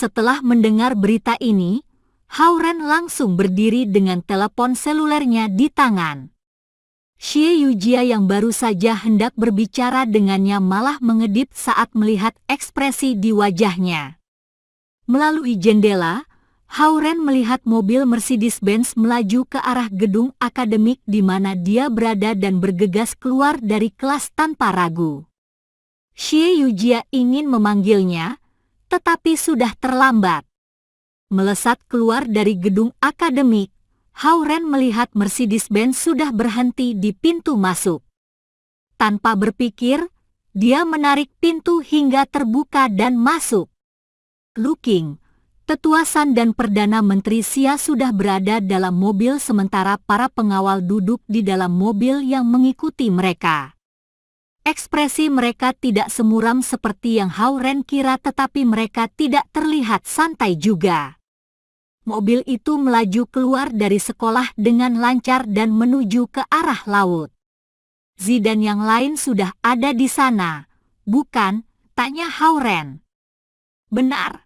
Setelah mendengar berita ini, Hao Ren langsung berdiri dengan telepon selulernya di tangan. Xie Yujia yang baru saja hendak berbicara dengannya malah mengedip saat melihat ekspresi di wajahnya. Melalui jendela, Hao Ren melihat mobil Mercedes-Benz melaju ke arah gedung akademik di mana dia berada dan bergegas keluar dari kelas tanpa ragu. Xie Yujia ingin memanggilnya, tetapi sudah terlambat. Melesat keluar dari gedung akademik, Hao Ren melihat Mercedes-Benz sudah berhenti di pintu masuk. Tanpa berpikir, dia menarik pintu hingga terbuka dan masuk. Lu Qing, Tetua San dan Perdana Menteri Xia sudah berada dalam mobil sementara para pengawal duduk di dalam mobil yang mengikuti mereka. Ekspresi mereka tidak semuram seperti yang Hao Ren kira, tetapi mereka tidak terlihat santai juga. Mobil itu melaju keluar dari sekolah dengan lancar dan menuju ke arah laut. Zi dan yang lain sudah ada di sana, bukan? Tanya Hao Ren. Benar.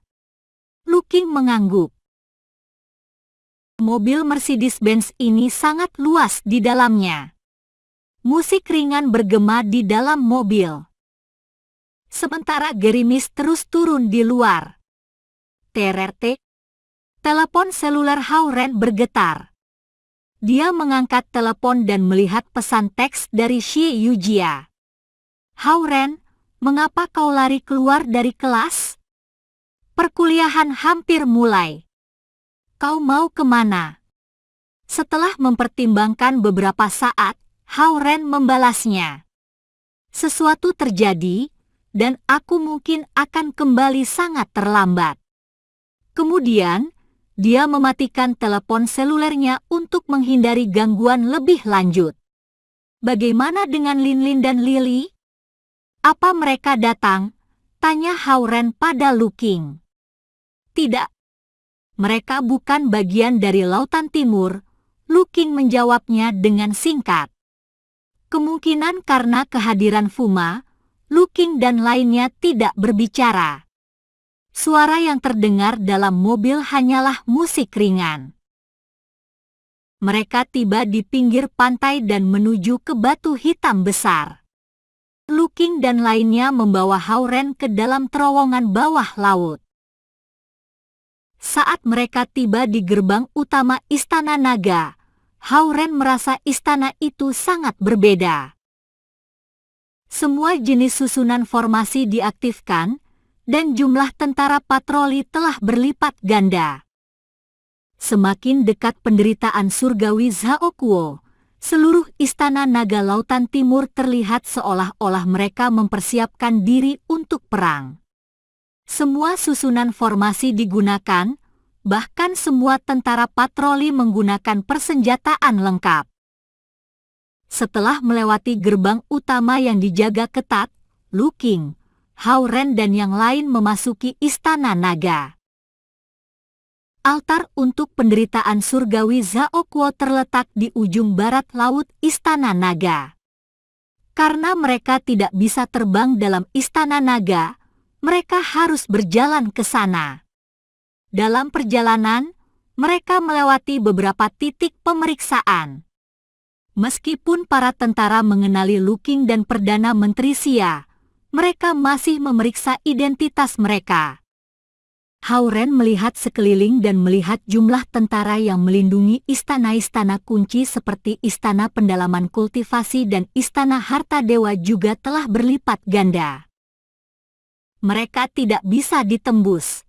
Lu Qing mengangguk. Mobil Mercedes-Benz ini sangat luas di dalamnya. Musik ringan bergema di dalam mobil. Sementara gerimis terus turun di luar. TRT. Telepon seluler Hao Ren bergetar. Dia mengangkat telepon dan melihat pesan teks dari Xie Yujia. Hao Ren, mengapa kau lari keluar dari kelas? Perkuliahan hampir mulai. Kau mau kemana? Setelah mempertimbangkan beberapa saat, Hao Ren membalasnya. Sesuatu terjadi, dan aku mungkin akan kembali sangat terlambat. Kemudian, dia mematikan telepon selulernya untuk menghindari gangguan lebih lanjut. Bagaimana dengan Linlin dan Lily? Apa mereka datang? Tanya Hao Ren pada Lu Qing. Tidak. Mereka bukan bagian dari Lautan Timur, Lu Qing menjawabnya dengan singkat. Kemungkinan karena kehadiran Fuma, Lu Qing dan lainnya tidak berbicara. Suara yang terdengar dalam mobil hanyalah musik ringan. Mereka tiba di pinggir pantai dan menuju ke batu hitam besar. Lu Qing dan lainnya membawa Hao Ren ke dalam terowongan bawah laut. Saat mereka tiba di gerbang utama Istana Naga, Hao Ren merasa istana itu sangat berbeda. Semua jenis susunan formasi diaktifkan, dan jumlah tentara patroli telah berlipat ganda. Semakin dekat penderitaan surgawi Zhao Kuo, seluruh istana naga Lautan Timur terlihat seolah-olah mereka mempersiapkan diri untuk perang. Semua susunan formasi digunakan, bahkan semua tentara patroli menggunakan persenjataan lengkap. Setelah melewati gerbang utama yang dijaga ketat, Lu Qing, Hao Ren dan yang lain memasuki Istana Naga. Altar untuk penderitaan surgawi Zhao Kuo terletak di ujung barat laut Istana Naga. Karena mereka tidak bisa terbang dalam Istana Naga, mereka harus berjalan ke sana. Dalam perjalanan, mereka melewati beberapa titik pemeriksaan. Meskipun para tentara mengenali Lu Qing dan Perdana Menteri Xia, mereka masih memeriksa identitas mereka. Hao Ren melihat sekeliling dan melihat jumlah tentara yang melindungi istana-istana kunci seperti Istana Pendalaman Kultivasi dan Istana Harta Dewa juga telah berlipat ganda. Mereka tidak bisa ditembus.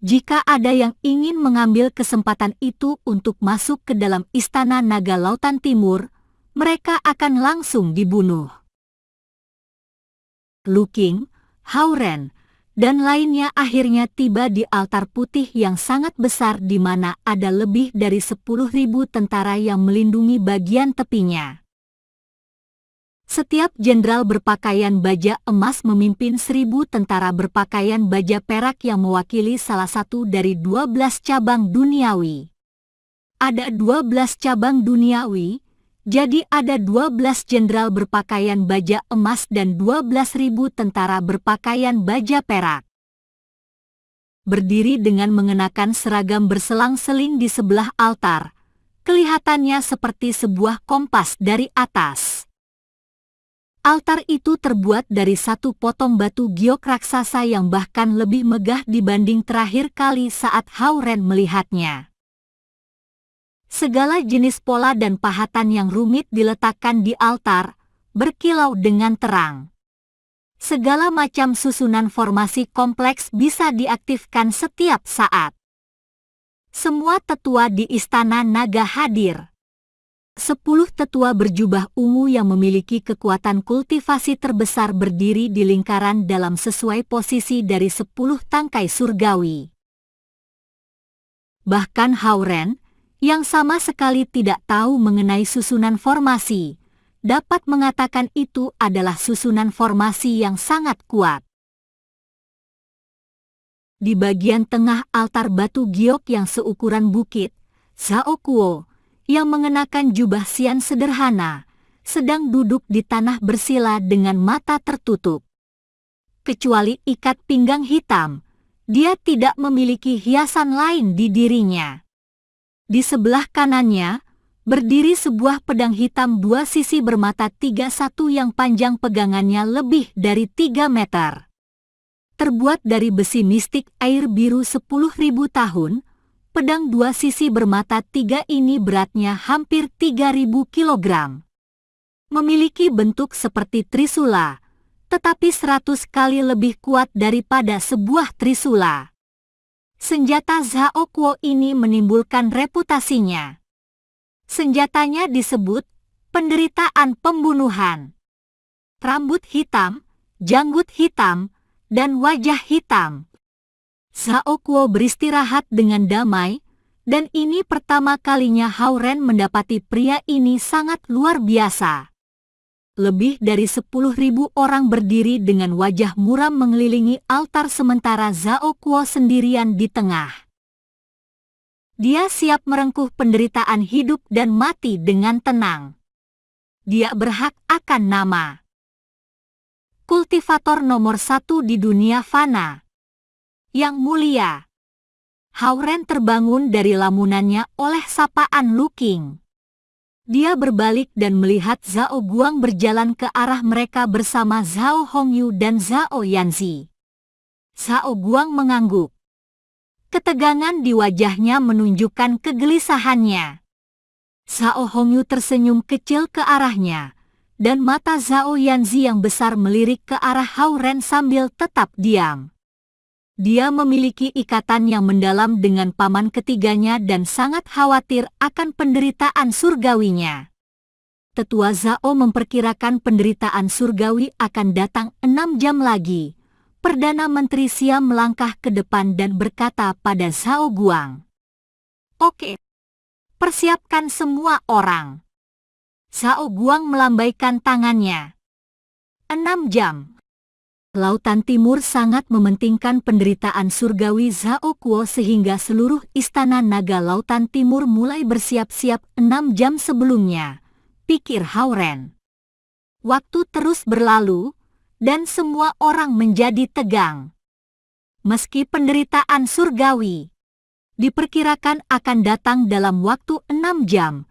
Jika ada yang ingin mengambil kesempatan itu untuk masuk ke dalam Istana Naga Lautan Timur, mereka akan langsung dibunuh. Lu Qing, Hao Ren, dan lainnya akhirnya tiba di altar putih yang sangat besar di mana ada lebih dari 10.000 tentara yang melindungi bagian tepinya. Setiap jenderal berpakaian baja emas memimpin 1.000 tentara berpakaian baja perak yang mewakili salah satu dari 12 cabang duniawi. Ada 12 cabang duniawi, jadi ada 12 jenderal berpakaian baja emas dan 12.000 tentara berpakaian baja perak. berdiri dengan mengenakan seragam berselang-seling di sebelah altar. Kelihatannya seperti sebuah kompas dari atas. Altar itu terbuat dari satu potong batu giok raksasa yang bahkan lebih megah dibanding terakhir kali saat Howren melihatnya. Segala jenis pola dan pahatan yang rumit diletakkan di altar, berkilau dengan terang. Segala macam susunan formasi kompleks bisa diaktifkan setiap saat. Semua tetua di Istana Naga hadir. 10 tetua berjubah ungu yang memiliki kekuatan kultivasi terbesar berdiri di lingkaran dalam sesuai posisi dari 10 tangkai surgawi. Bahkan Howren, yang sama sekali tidak tahu mengenai susunan formasi, dapat mengatakan itu adalah susunan formasi yang sangat kuat. Di bagian tengah altar batu giok yang seukuran bukit, Zhao Kuo, yang mengenakan jubah sian sederhana, sedang duduk di tanah bersila dengan mata tertutup. Kecuali ikat pinggang hitam, dia tidak memiliki hiasan lain di dirinya. Di sebelah kanannya, berdiri sebuah pedang hitam dua sisi bermata 31 yang panjang pegangannya lebih dari 3 meter. Terbuat dari besi mistik air biru 10.000 tahun, pedang dua sisi bermata 3 ini beratnya hampir 3.000 kilogram. Memiliki bentuk seperti trisula, tetapi 100 kali lebih kuat daripada sebuah trisula. Senjata Zhao Kuo ini menimbulkan reputasinya. Senjatanya disebut penderitaan pembunuhan. Rambut hitam, janggut hitam, dan wajah hitam. Zhao Kuo beristirahat dengan damai, dan ini pertama kalinya Howren mendapati pria ini sangat luar biasa. Lebih dari 10.000 orang berdiri dengan wajah muram mengelilingi altar sementara Zhao Kuo sendirian di tengah. Dia siap merengkuh penderitaan hidup dan mati dengan tenang. Dia berhak akan nama kultivator nomor 1 di dunia fana. Yang mulia. Howren terbangun dari lamunannya oleh sapaan Lu Qing. Dia berbalik dan melihat Zhao Guang berjalan ke arah mereka bersama Zhao Hongyu dan Zhao Yanzi. Zhao Guang mengangguk. Ketegangan di wajahnya menunjukkan kegelisahannya. Zhao Hongyu tersenyum kecil ke arahnya, dan mata Zhao Yanzi yang besar melirik ke arah Howren sambil tetap diam. Dia memiliki ikatan yang mendalam dengan paman ketiganya dan sangat khawatir akan penderitaan surgawinya. Tetua Zhao memperkirakan penderitaan surgawi akan datang 6 jam lagi. Perdana Menteri Siam melangkah ke depan dan berkata pada Zhao Guang, "Oke, persiapkan semua orang." Zhao Guang melambaikan tangannya. 6 jam. Lautan Timur sangat mementingkan penderitaan surgawi Zhao Kuo sehingga seluruh istana naga Lautan Timur mulai bersiap-siap 6 jam sebelumnya, pikir Howren. Waktu terus berlalu, dan semua orang menjadi tegang. Meski penderitaan surgawi diperkirakan akan datang dalam waktu 6 jam,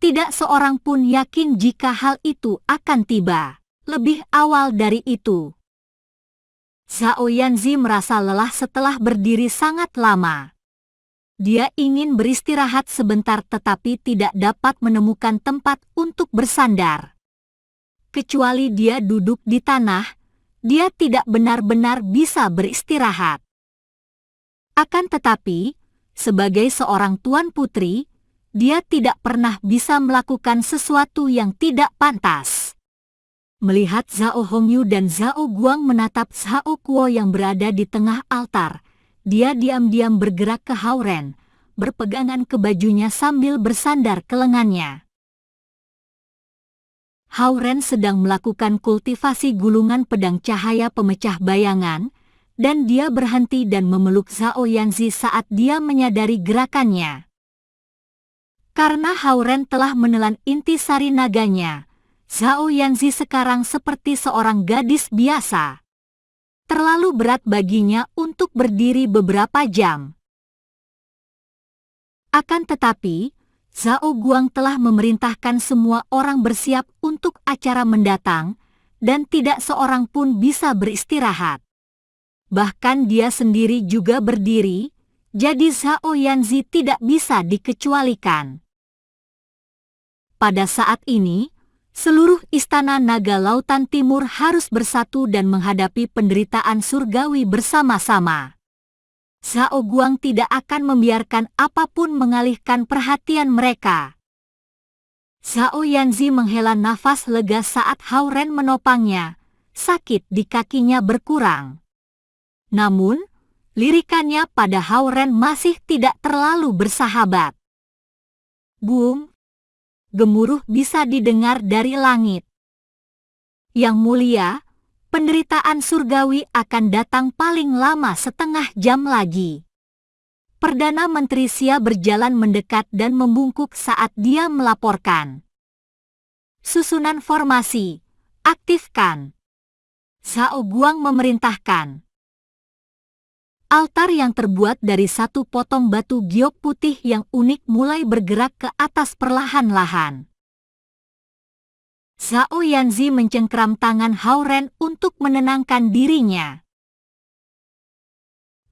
tidak seorang pun yakin jika hal itu akan tiba lebih awal dari itu. Zhao Yanzi merasa lelah setelah berdiri sangat lama. Dia ingin beristirahat sebentar tetapi tidak dapat menemukan tempat untuk bersandar. Kecuali dia duduk di tanah, dia tidak benar-benar bisa beristirahat. Akan tetapi, sebagai seorang tuan putri, dia tidak pernah bisa melakukan sesuatu yang tidak pantas. Melihat Zhao Hongyu dan Zhao Guang menatap Zhao Kuo yang berada di tengah altar, dia diam-diam bergerak ke Howren, berpegangan ke bajunya sambil bersandar ke lengannya. Howren sedang melakukan kultivasi gulungan pedang cahaya pemecah bayangan, dan dia berhenti dan memeluk Zhao Yanzi saat dia menyadari gerakannya. Karena Howren telah menelan intisari naganya, Zhao Yanzi sekarang seperti seorang gadis biasa. terlalu berat baginya untuk berdiri beberapa jam. Akan tetapi, Zhao Guang telah memerintahkan semua orang bersiap untuk acara mendatang, dan tidak seorang pun bisa beristirahat. Bahkan dia sendiri juga berdiri, jadi Zhao Yanzi tidak bisa dikecualikan. Pada saat ini, seluruh istana naga lautan timur harus bersatu dan menghadapi penderitaan surgawi bersama-sama. Zhao Guang tidak akan membiarkan apapun mengalihkan perhatian mereka. Zhao Yanzi menghela nafas lega saat Hao Ren menopangnya, sakit di kakinya berkurang. Namun, lirikannya pada Hao Ren masih tidak terlalu bersahabat. Boom! Gemuruh bisa didengar dari langit. Yang mulia, penderitaan surgawi akan datang paling lama setengah jam lagi. Perdana Menteri Xia berjalan mendekat dan membungkuk saat dia melaporkan. Susunan formasi, aktifkan. Zhao Guang memerintahkan. Altar yang terbuat dari satu potong batu giok putih yang unik mulai bergerak ke atas perlahan-lahan. Zhao Yanzi mencengkeram tangan Hao Ren untuk menenangkan dirinya.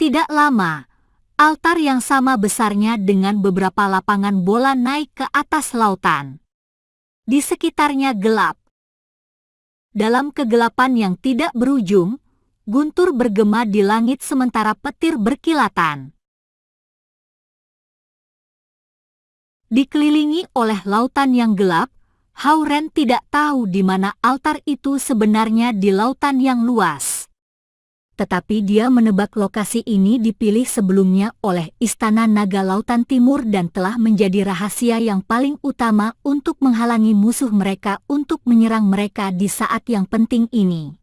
Tidak lama, altar yang sama besarnya dengan beberapa lapangan bola naik ke atas lautan. Di sekitarnya gelap. Dalam kegelapan yang tidak berujung, guntur bergema di langit sementara petir berkilatan. Dikelilingi oleh lautan yang gelap, Hao Ren tidak tahu di mana altar itu sebenarnya di lautan yang luas. Tetapi dia menebak lokasi ini dipilih sebelumnya oleh Istana Naga Lautan Timur dan telah menjadi rahasia yang paling utama untuk menghalangi musuh mereka untuk menyerang mereka di saat yang penting ini.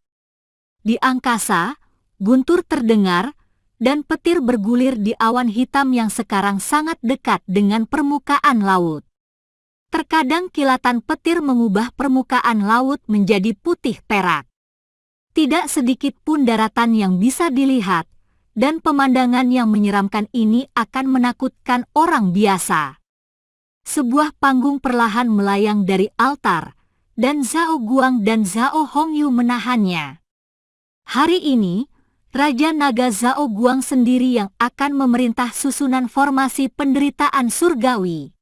Di angkasa, guntur terdengar, dan petir bergulir di awan hitam yang sekarang sangat dekat dengan permukaan laut. Terkadang kilatan petir mengubah permukaan laut menjadi putih perak. Tidak sedikit pun daratan yang bisa dilihat, dan pemandangan yang menyeramkan ini akan menakutkan orang biasa. Sebuah panggung perlahan melayang dari altar, dan Zhao Guang dan Zhao Hongyu menahannya. Hari ini, Raja Naga Zhao Guang sendiri yang akan memerintah susunan formasi penderitaan surgawi.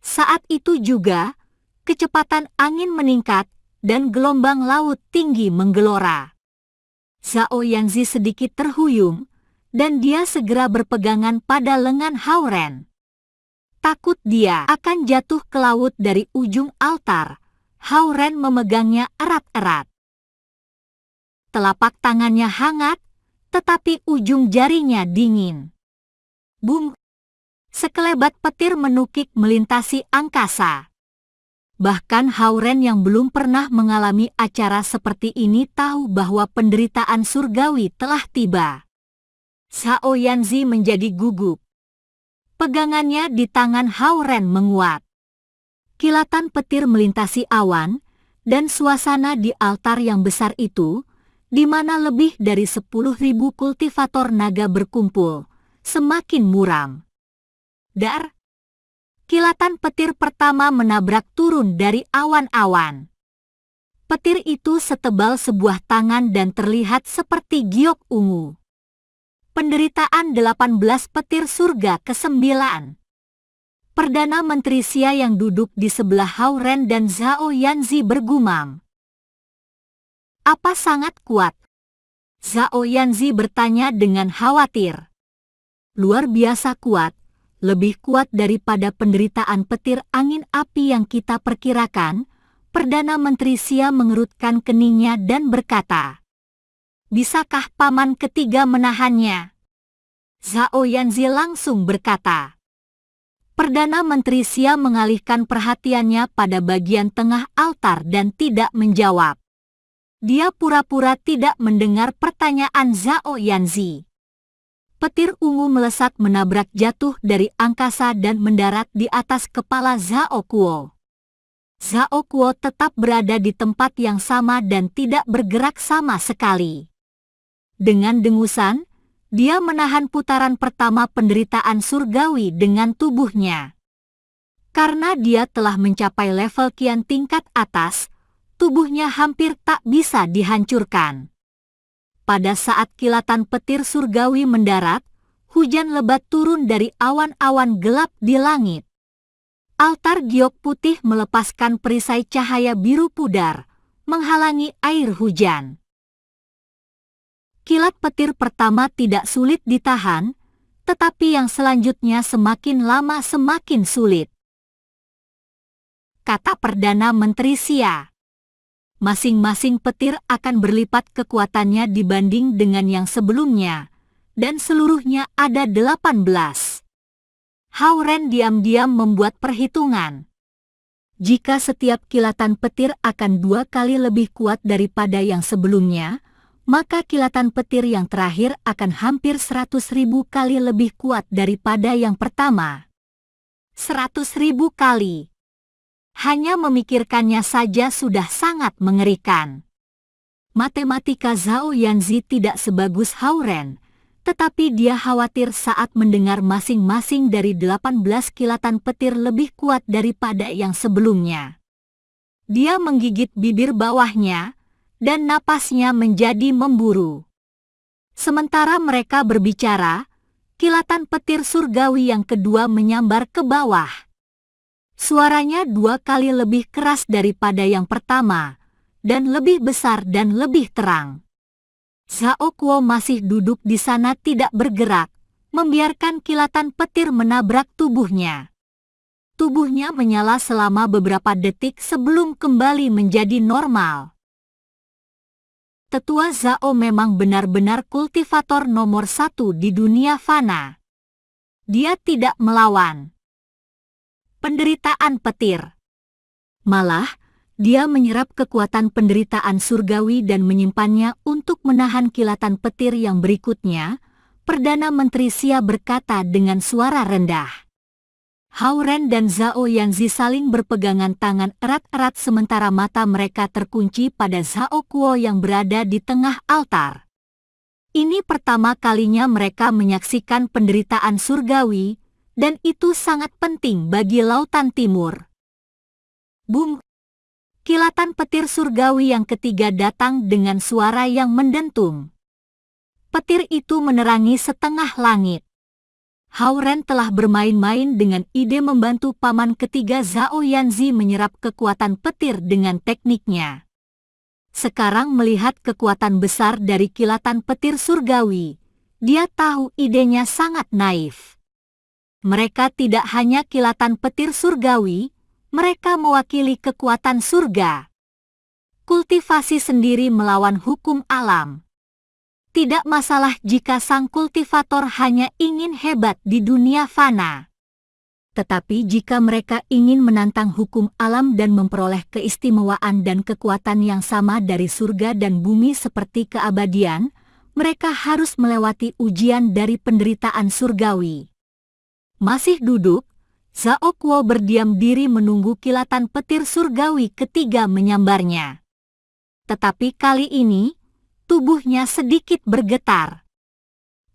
Saat itu juga, kecepatan angin meningkat dan gelombang laut tinggi menggelora. Zhao Yanzi sedikit terhuyung, dan dia segera berpegangan pada lengan Hao Ren. Takut dia akan jatuh ke laut dari ujung altar, Hao Ren memegangnya erat-erat. Telapak tangannya hangat, tetapi ujung jarinya dingin. Boom! Sekelebat petir menukik melintasi angkasa. Bahkan Hao Ren yang belum pernah mengalami acara seperti ini tahu bahwa penderitaan surgawi telah tiba. Zhao Yanzi menjadi gugup. Pegangannya di tangan Hao Ren menguat. Kilatan petir melintasi awan, dan suasana di altar yang besar itu, di mana lebih dari 10.000 kultivator naga berkumpul, semakin muram. Dar! Kilatan petir pertama menabrak turun dari awan-awan. Petir itu setebal sebuah tangan dan terlihat seperti giok ungu. Penderitaan 18 petir surga ke-9. Perdana Menteri Xia yang duduk di sebelah Hao Ren dan Zhao Yanzi bergumam. Apa sangat kuat? Zhao Yanzi bertanya dengan khawatir. Luar biasa kuat. Lebih kuat daripada penderitaan petir angin api yang kita perkirakan, Perdana Menteri Xia mengerutkan keningnya dan berkata, "Bisakah paman ketiga menahannya?" Zhao Yanzi langsung berkata. Perdana Menteri Xia mengalihkan perhatiannya pada bagian tengah altar dan tidak menjawab. Dia pura-pura tidak mendengar pertanyaan Zhao Yanzi. Petir ungu melesat menabrak jatuh dari angkasa dan mendarat di atas kepala Zhao Kuo. Zhao Kuo tetap berada di tempat yang sama dan tidak bergerak sama sekali. Dengan dengusan, dia menahan putaran pertama penderitaan surgawi dengan tubuhnya. Karena dia telah mencapai level kian tingkat atas, tubuhnya hampir tak bisa dihancurkan. Pada saat kilatan petir surgawi mendarat, hujan lebat turun dari awan-awan gelap di langit. Altar giok putih melepaskan perisai cahaya biru pudar, menghalangi air hujan. Kilat petir pertama tidak sulit ditahan, tetapi yang selanjutnya semakin lama semakin sulit. Kata Perdana Menteri Xia. Masing-masing petir akan berlipat kekuatannya dibanding dengan yang sebelumnya, dan seluruhnya ada 18. Hao Ren diam-diam membuat perhitungan. Jika setiap kilatan petir akan 2 kali lebih kuat daripada yang sebelumnya, maka kilatan petir yang terakhir akan hampir 100.000 kali lebih kuat daripada yang pertama. 100.000 kali. Hanya memikirkannya saja sudah sangat mengerikan. Matematika Zhao Yanzi tidak sebagus Hao Ren, tetapi dia khawatir saat mendengar masing-masing dari 18 kilatan petir lebih kuat daripada yang sebelumnya. Dia menggigit bibir bawahnya, dan napasnya menjadi memburu. Sementara mereka berbicara, kilatan petir surgawi yang kedua menyambar ke bawah. Suaranya 2 kali lebih keras daripada yang pertama, dan lebih besar dan lebih terang. Zhao Kuo masih duduk di sana tidak bergerak, membiarkan kilatan petir menabrak tubuhnya. Tubuhnya menyala selama beberapa detik sebelum kembali menjadi normal. Tetua Zhao memang benar-benar kultivator nomor 1 di dunia fana. Dia tidak melawan penderitaan petir. Malah, dia menyerap kekuatan penderitaan surgawi dan menyimpannya untuk menahan kilatan petir yang berikutnya, Perdana Menteri Xia berkata dengan suara rendah. Hao Ren dan Zhao Yanzi saling berpegangan tangan erat-erat sementara mata mereka terkunci pada Zhao Kuo yang berada di tengah altar. Ini pertama kalinya mereka menyaksikan penderitaan surgawi, dan itu sangat penting bagi Lautan Timur. Boom! Kilatan petir surgawi yang ketiga datang dengan suara yang mendentum. Petir itu menerangi setengah langit. Hao Ren telah bermain-main dengan ide membantu paman ketiga Zhao Yanzi menyerap kekuatan petir dengan tekniknya. Sekarang melihat kekuatan besar dari kilatan petir surgawi, dia tahu idenya sangat naif. Mereka tidak hanya kilatan petir surgawi, mereka mewakili kekuatan surga. Kultivasi sendiri melawan hukum alam. Tidak masalah jika sang kultivator hanya ingin hebat di dunia fana. Tetapi jika mereka ingin menantang hukum alam dan memperoleh keistimewaan dan kekuatan yang sama dari surga dan bumi seperti keabadian, mereka harus melewati ujian dari penderitaan surgawi. Masih duduk, Zhao Kuo berdiam diri menunggu kilatan petir surgawi ketiga menyambarnya. Tetapi kali ini, tubuhnya sedikit bergetar.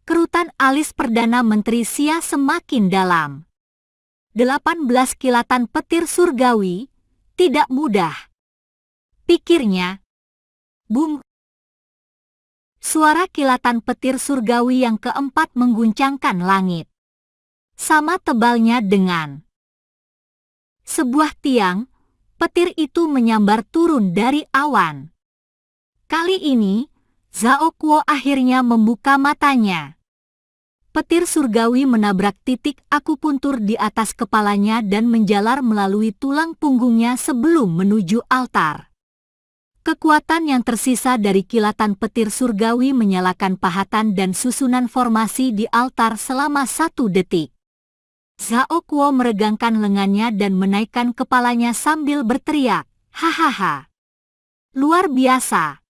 Kerutan alis Perdana Menteri Xia semakin dalam. 18 kilatan petir surgawi, tidak mudah. Pikirnya. Boom! Suara kilatan petir surgawi yang keempat mengguncangkan langit. Sama tebalnya dengan sebuah tiang, petir itu menyambar turun dari awan. Kali ini, Zhao Kuo akhirnya membuka matanya. Petir surgawi menabrak titik akupuntur di atas kepalanya dan menjalar melalui tulang punggungnya sebelum menuju altar. Kekuatan yang tersisa dari kilatan petir surgawi menyalakan pahatan dan susunan formasi di altar selama 1 detik. Zhao Kuo meregangkan lengannya dan menaikkan kepalanya sambil berteriak, "Hahaha! Luar biasa!"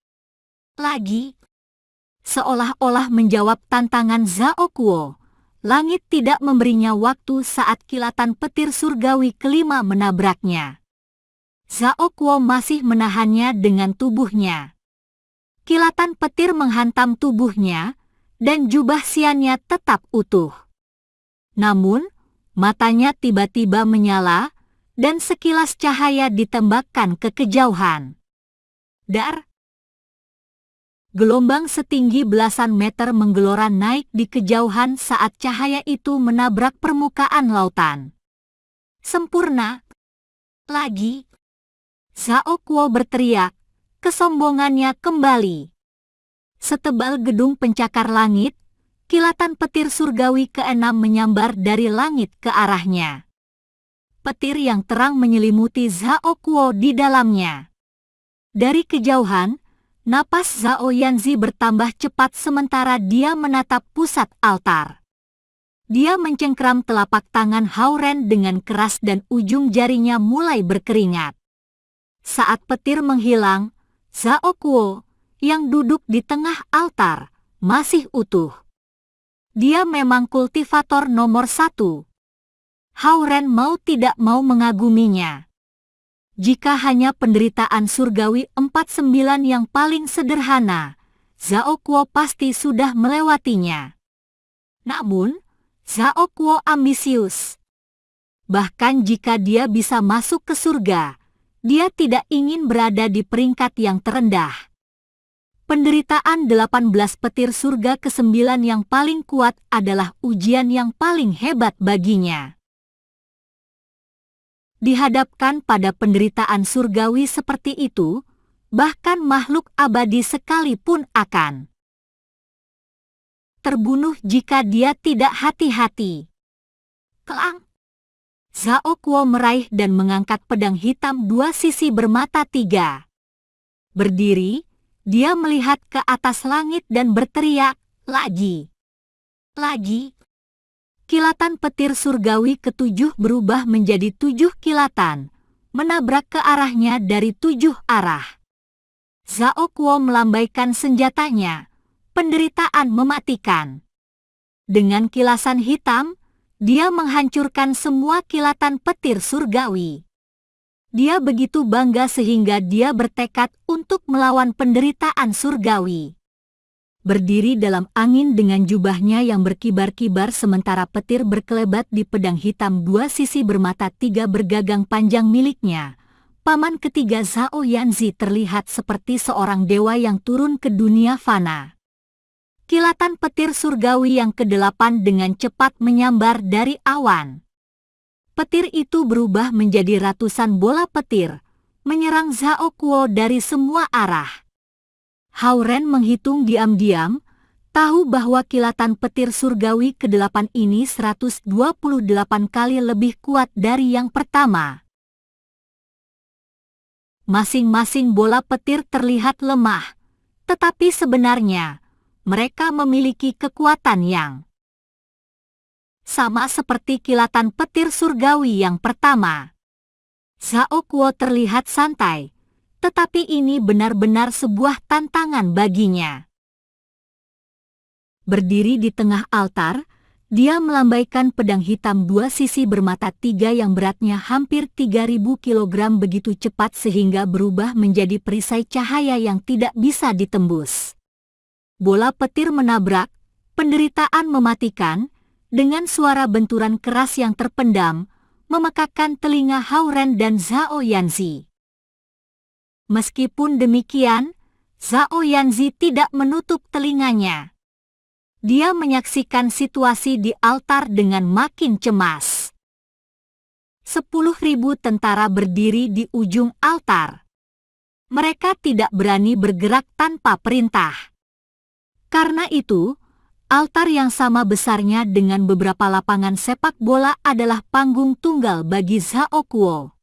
Lagi, seolah-olah menjawab tantangan Zhao Kuo, langit tidak memberinya waktu saat kilatan petir surgawi kelima menabraknya. Zhao Kuo masih menahannya dengan tubuhnya. Kilatan petir menghantam tubuhnya, dan jubah Xiannya tetap utuh. Namun, matanya tiba-tiba menyala, dan sekilas cahaya ditembakkan ke kejauhan. Dar! Gelombang setinggi belasan meter menggelora naik di kejauhan saat cahaya itu menabrak permukaan lautan. Sempurna! Lagi! Zhao Kuo berteriak, kesombongannya kembali. Setebal gedung pencakar langit, kilatan petir surgawi ke-6 menyambar dari langit ke arahnya. Petir yang terang menyelimuti Zhao Kuo di dalamnya. Dari kejauhan, napas Zhao Yanzi bertambah cepat sementara dia menatap pusat altar. Dia mencengkram telapak tangan Hao Ren dengan keras dan ujung jarinya mulai berkeringat. Saat petir menghilang, Zhao Kuo, yang duduk di tengah altar, masih utuh. Dia memang kultivator nomor 1. Hao Ren mau tidak mau mengaguminya. Jika hanya penderitaan surgawi 49 yang paling sederhana, Zhao Kuo pasti sudah melewatinya. Namun, Zhao Kuo ambisius. Bahkan jika dia bisa masuk ke surga, dia tidak ingin berada di peringkat yang terendah. Penderitaan 18 petir surga ke-9 yang paling kuat adalah ujian yang paling hebat baginya. Dihadapkan pada penderitaan surgawi seperti itu, bahkan makhluk abadi sekalipun akan terbunuh jika dia tidak hati-hati. Kelang! Zhao Kuo meraih dan mengangkat pedang hitam 2 sisi bermata 3. Berdiri, dia melihat ke atas langit dan berteriak, lagi! Lagi! Kilatan petir surgawi ke-7 berubah menjadi 7 kilatan, menabrak ke arahnya dari 7 arah. Zhao Kuo melambaikan senjatanya, penderitaan mematikan. Dengan kilasan hitam, dia menghancurkan semua kilatan petir surgawi. Dia begitu bangga sehingga dia bertekad untuk melawan penderitaan surgawi. Berdiri dalam angin dengan jubahnya yang berkibar-kibar sementara petir berkelebat di pedang hitam 2 sisi bermata 3 bergagang panjang miliknya, paman ketiga Zhao Yanzi terlihat seperti seorang dewa yang turun ke dunia fana. Kilatan petir surgawi yang ke-8 dengan cepat menyambar dari awan. Petir itu berubah menjadi ratusan bola petir, menyerang Zhao Kuo dari semua arah. Hao Ren menghitung diam-diam, tahu bahwa kilatan petir surgawi ke-8 ini 128 kali lebih kuat dari yang pertama. Masing-masing bola petir terlihat lemah, tetapi sebenarnya mereka memiliki kekuatan yang sama seperti kilatan petir surgawi yang pertama. Zhao Kuo terlihat santai, tetapi ini benar-benar sebuah tantangan baginya. Berdiri di tengah altar, dia melambaikan pedang hitam 2 sisi bermata 3 yang beratnya hampir 3.000 kg begitu cepat sehingga berubah menjadi perisai cahaya yang tidak bisa ditembus. Bola petir menabrak, penderitaan mematikan, dengan suara benturan keras yang terpendam, memekakkan telinga Hao Ren dan Zhao Yanzi. Meskipun demikian, Zhao Yanzi tidak menutup telinganya. Dia menyaksikan situasi di altar dengan makin cemas. 10.000 tentara berdiri di ujung altar. Mereka tidak berani bergerak tanpa perintah. Karena itu, altar yang sama besarnya dengan beberapa lapangan sepak bola adalah panggung tunggal bagi Zhao Kuo.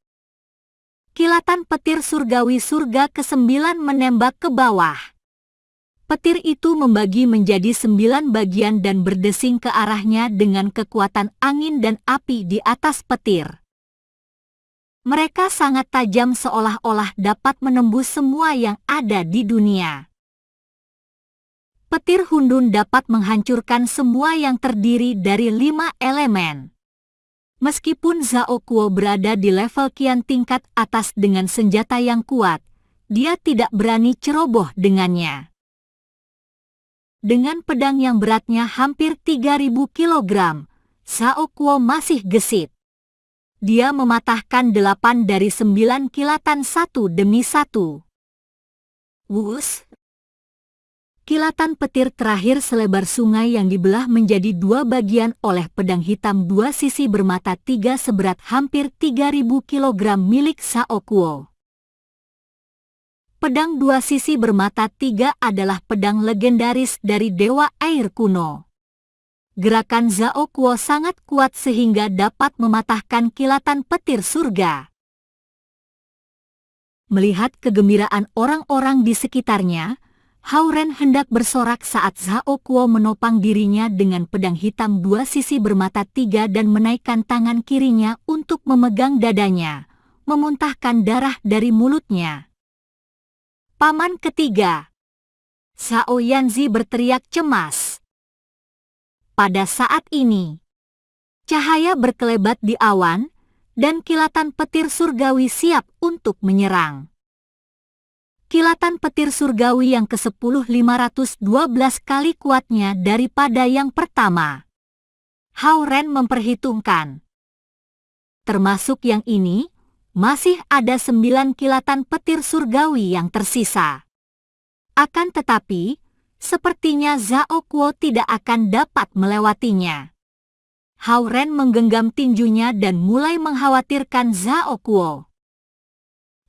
Kilatan petir surgawi surga ke-9 menembak ke bawah. Petir itu membagi menjadi 9 bagian dan berdesing ke arahnya dengan kekuatan angin dan api di atas petir. Mereka sangat tajam seolah-olah dapat menembus semua yang ada di dunia. Petir Hundun dapat menghancurkan semua yang terdiri dari 5 elemen. Meskipun Zhao Kuo berada di level kian tingkat atas dengan senjata yang kuat, dia tidak berani ceroboh dengannya. Dengan pedang yang beratnya hampir 3.000 kilogram, Zhao Kuo masih gesit. Dia mematahkan 8 dari 9 kilatan satu demi satu. Wus! Kilatan petir terakhir selebar sungai yang dibelah menjadi 2 bagian oleh pedang hitam 2 sisi bermata 3 seberat hampir 3.000 kilogram milik Zhao Kuo. Pedang 2 sisi bermata 3 adalah pedang legendaris dari Dewa Air kuno. Gerakan Zhao Kuo sangat kuat sehingga dapat mematahkan kilatan petir surga. Melihat kegembiraan orang-orang di sekitarnya, Hao Ren hendak bersorak saat Zhao Kuo menopang dirinya dengan pedang hitam 2 sisi bermata 3 dan menaikkan tangan kirinya untuk memegang dadanya, memuntahkan darah dari mulutnya. Paman ketiga. Zhao Yanzi berteriak cemas. Pada saat ini, cahaya berkelebat di awan, dan kilatan petir surgawi siap untuk menyerang. Kilatan petir surgawi yang ke-10 512 kali kuatnya daripada yang pertama. Hao Ren memperhitungkan. Termasuk yang ini, masih ada 9 kilatan petir surgawi yang tersisa. Akan tetapi, sepertinya Zhao Kuo tidak akan dapat melewatinya. Hao Ren menggenggam tinjunya dan mulai mengkhawatirkan Zhao Kuo.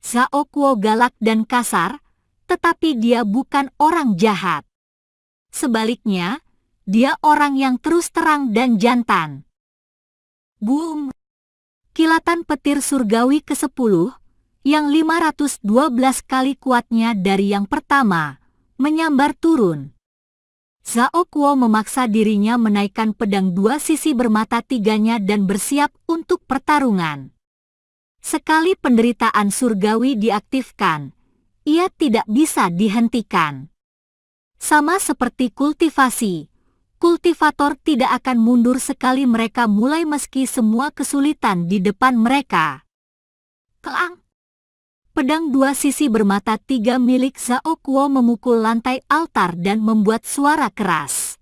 Zhao Kuo galak dan kasar, tetapi dia bukan orang jahat. Sebaliknya, dia orang yang terus terang dan jantan. Boom! Kilatan petir surgawi ke-10, yang 512 kali kuatnya dari yang pertama, menyambar turun. Zhao Kuo memaksa dirinya menaikkan pedang 2 sisi bermata 3-nya dan bersiap untuk pertarungan. Sekali penderitaan surgawi diaktifkan, ia tidak bisa dihentikan. Sama seperti kultivasi, kultivator tidak akan mundur sekali mereka mulai meski semua kesulitan di depan mereka. Kelang! Pedang 2 sisi bermata 3 milik Zhao Kuo memukul lantai altar dan membuat suara keras.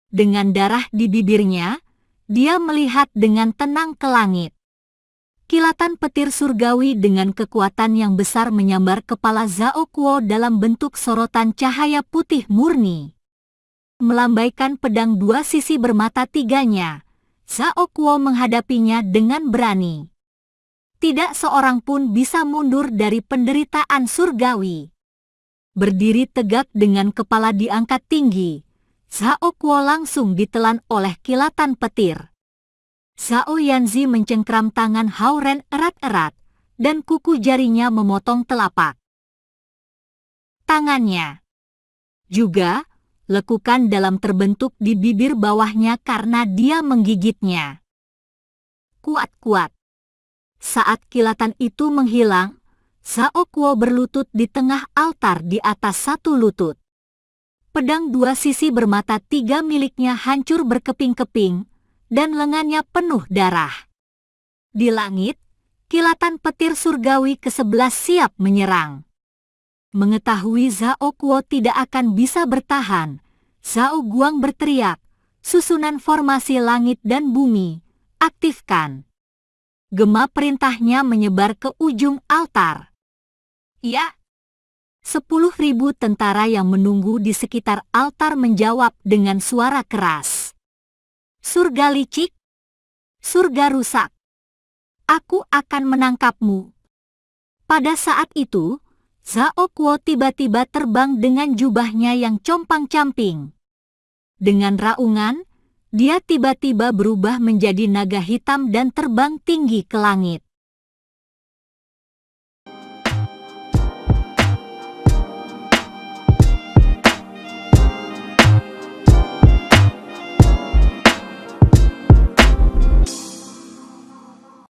Dengan darah di bibirnya, dia melihat dengan tenang ke langit. Kilatan petir surgawi dengan kekuatan yang besar menyambar kepala Zhao Kuo dalam bentuk sorotan cahaya putih murni. Melambaikan pedang 2 sisi bermata 3-nya, Zhao Kuo menghadapinya dengan berani. Tidak seorang pun bisa mundur dari penderitaan surgawi. Berdiri tegak dengan kepala diangkat tinggi, Zhao Kuo langsung ditelan oleh kilatan petir. Zhao Yanzi mencengkram tangan Hao Ren erat-erat, dan kuku jarinya memotong telapak tangannya. Juga, lekukan dalam terbentuk di bibir bawahnya karena dia menggigitnya. Kuat-kuat. Saat kilatan itu menghilang, Zhao Kuo berlutut di tengah altar di atas satu lutut. Pedang 2 sisi bermata 3 miliknya hancur berkeping-keping, dan lengannya penuh darah. Di langit, kilatan petir surgawi ke-11 siap menyerang. Mengetahui Zhao Kuo tidak akan bisa bertahan, Zhao Guang berteriak, susunan formasi langit dan bumi, aktifkan. Gema perintahnya menyebar ke ujung altar. Ya. 10.000 tentara yang menunggu di sekitar altar menjawab dengan suara keras. Surga licik, surga rusak. Aku akan menangkapmu. Pada saat itu, Zhao Kuo tiba-tiba terbang dengan jubahnya yang compang-camping. Dengan raungan, dia tiba-tiba berubah menjadi naga hitam dan terbang tinggi ke langit.